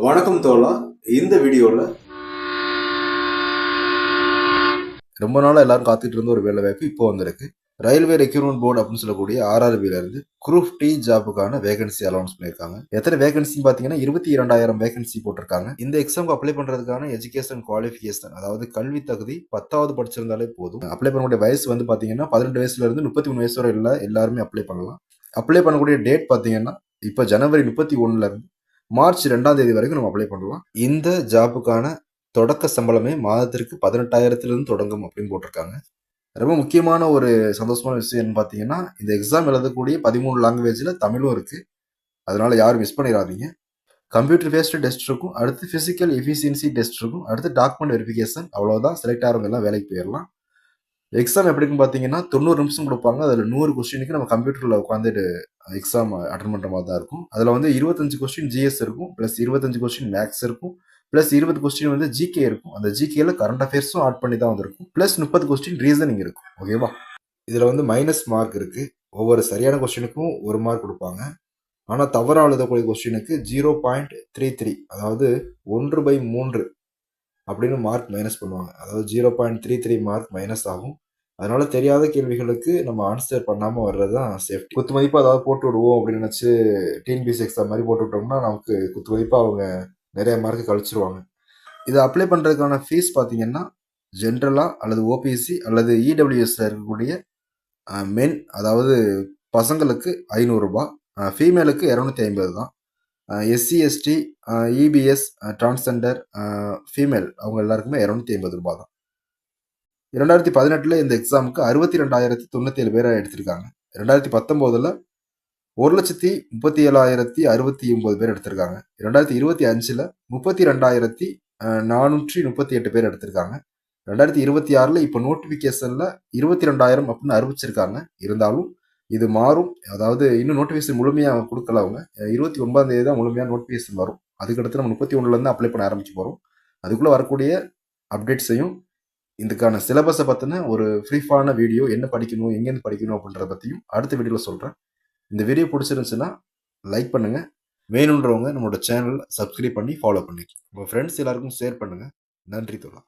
வணக்கம் தோழா. இந்த வீடியோல ரொம்ப நாளா எல்லாரும் காத்துட்டு இருந்த ஒரு வேலை வாய்ப்பு இப்போ வந்திருக்கு. ரயில்வே ரெக்ரூட்மெண்ட் போர்டு அப்படின்னு சொல்லக்கூடிய RRBல இருந்து குரூப் டி ஜாப்புக்கான வேகன்சி அலௌன்ஸ் பண்ணியிருக்காங்க. எத்தனை வேகன்சின்னு பார்த்தீங்கன்னா 22,000 வேகன்சி போட்டிருக்காங்க. இந்த எக்ஸாமுக்கு அப்ளை பண்றதுக்கான எஜுகேஷன் குவாலிஃபிகேஷன், அதாவது கல்வி தகுதி 10வது படிச்சிருந்தாலே போதும். அப்ளை பண்ணக்கூடிய வயசு வந்து பார்த்தீங்கன்னா 18 வயசுல இருந்து 33 வயசு வரை எல்லாருமே அப்ளை பண்ணலாம். அப்ளை பண்ணக்கூடிய டேட் பார்த்தீங்கன்னா இப்போ ஜனவரி 31ல இருந்து மார்ச் 2ஆம் தேதி வரைக்கும் நம்ம அப்ளை பண்ணலாம். இந்த ஜாப்புக்கான தொடக்க சம்பளமே மாதத்திற்கு 18,000 தொடங்கும் அப்படின்னு போட்டிருக்காங்க. ரொம்ப முக்கியமான ஒரு சந்தோஷமான விஷயம் என்னன்னு பார்த்தீங்கன்னா, இந்த எக்ஸாம் எழுதக்கூடிய 13 லாங்குவேஜில் தமிழும் இருக்கு. அதனால யாரும் மிஸ் பண்ணிடாதீங்க. கம்ப்யூட்டர் பேஸ்டு டெஸ்ட் இருக்கும், அடுத்து பிசிக்கல் எஃபிஷியன்சி டெஸ்ட் இருக்கும், அடுத்து டாக்குமெண்ட் வெரிஃபிகேஷன். அவ்வளோதான். செலக்ட் ஆகிறவங்க எல்லாம் வேலைக்கு போயிடலாம். எக்ஸாம் எப்படின்னு பார்த்தீங்கன்னா 90 நிமிஷம் கொடுப்பாங்க. அதில் 100 கொஸ்டினுக்கு நம்ம கம்ப்யூட்டரில் உட்காந்துட்டு எக்ஸாம் அட்டன் பண்ணுற மாதிரி தான் இருக்கும். அதில் வந்து 25 கொஸ்டின் ஜிஎஸ் இருக்கும், ப்ளஸ் 25 கொஸ்டின் மேக்ஸ் இருக்கும், ப்ளஸ் 20 கொஸ்டின் வந்து ஜிகே இருக்கும். அந்த ஜிகேல கரண்ட் அஃபேர்ஸும் ஆட் பண்ணி தான் வந்திருக்கும், ப்ளஸ் 30 கொஸ்டின் ரீசனிங் இருக்கும். ஓகேவா? இதில் வந்து மைனஸ் மார்க் இருக்கு. ஒவ்வொரு சரியான கொஸ்டினுக்கும் 1 மார்க் கொடுப்பாங்க. ஆனால் தவறாக எழுதக்கூடிய கொஸ்டினுக்கு 0.33, அதாவது 1/3 அப்படின்னு மார்க் மைனஸ் பண்ணுவாங்க. அதாவது 0.33 மார்க் மைனஸ் ஆகும். அதனால தெரியாத கேள்விகளுக்கு நம்ம ஆன்சர் பண்ணாமல் வர்றது தான் சேஃப்டி. குத்து மதிப்பாக அதாவது போட்டு விடுவோம் அப்படின்னு நினச்சி டிஎன்பிஎஸ்சி எக்ஸாம் மாதிரி போட்டு விட்டோம்னா நமக்கு குத்து மதிப்பாக அவங்க நிறைய மார்க் கழிச்சிருவாங்க. இதை அப்ளை பண்ணுறதுக்கான ஃபீஸ் பார்த்தீங்கன்னா ஜென்ரலாக அல்லது ஓபிசி அல்லது இடபிள்யூஎஸ்ல இருக்கக்கூடிய மென், அதாவது பசங்களுக்கு 500 ரூபாய், ஃபீமேலுக்கு 250 தான். எஸ்சி எஸ்டி இபிஎஸ் டிரான்ஸ்ஜெண்டர் ஃபீமேல் அவங்க எல்லாருக்குமே 250 ரூபாய் தான். 2018 இந்த எக்ஸாமுக்கு 62,097 பேரை எடுத்திருக்காங்க. 2019 1,37,069 பேர் எடுத்திருக்காங்க. 2025 32,438 பேர் எடுத்திருக்காங்க. 2026 இப்போ நோட்டிபிகேஷன்ல 22,000 அப்படின்னு அறிவிச்சிருக்காங்க. இருந்தாலும் இது மாறும். அதாவது இன்னும் நோட்டிபிகேஷன் முழுமையாக கொடுக்கல அவங்க. 29ஆம் தேதி தான் முழுமையாக நோட்டிபிகேஷன் வரும். அதுக்கடுத்து நம்ம 31லேருந்து அப்ளை பண்ண ஆரம்பிக்க போகிறோம். அதுக்குள்ளே வரக்கூடிய அப்டேட்ஸையும் இதுக்கான சிலபஸை பற்றின ஒரு ப்ரீஃபான வீடியோ, என்ன படிக்கணும், எங்கேருந்து படிக்கணும் அப்படின்றத பற்றியும் அடுத்த வீடியோவில் சொல்கிறேன். இந்த வீடியோ பிடிச்சிருந்துச்சுன்னா லைக் பண்ணுங்கள். வேணுன்றவங்க நம்மளோட சேனல் சப்ஸ்கிரைப் பண்ணி ஃபாலோ பண்ணிக்கோங்க. உங்கள் ஃப்ரெண்ட்ஸ் எல்லாருக்கும் ஷேர் பண்ணுங்கள். நன்றி தோழா.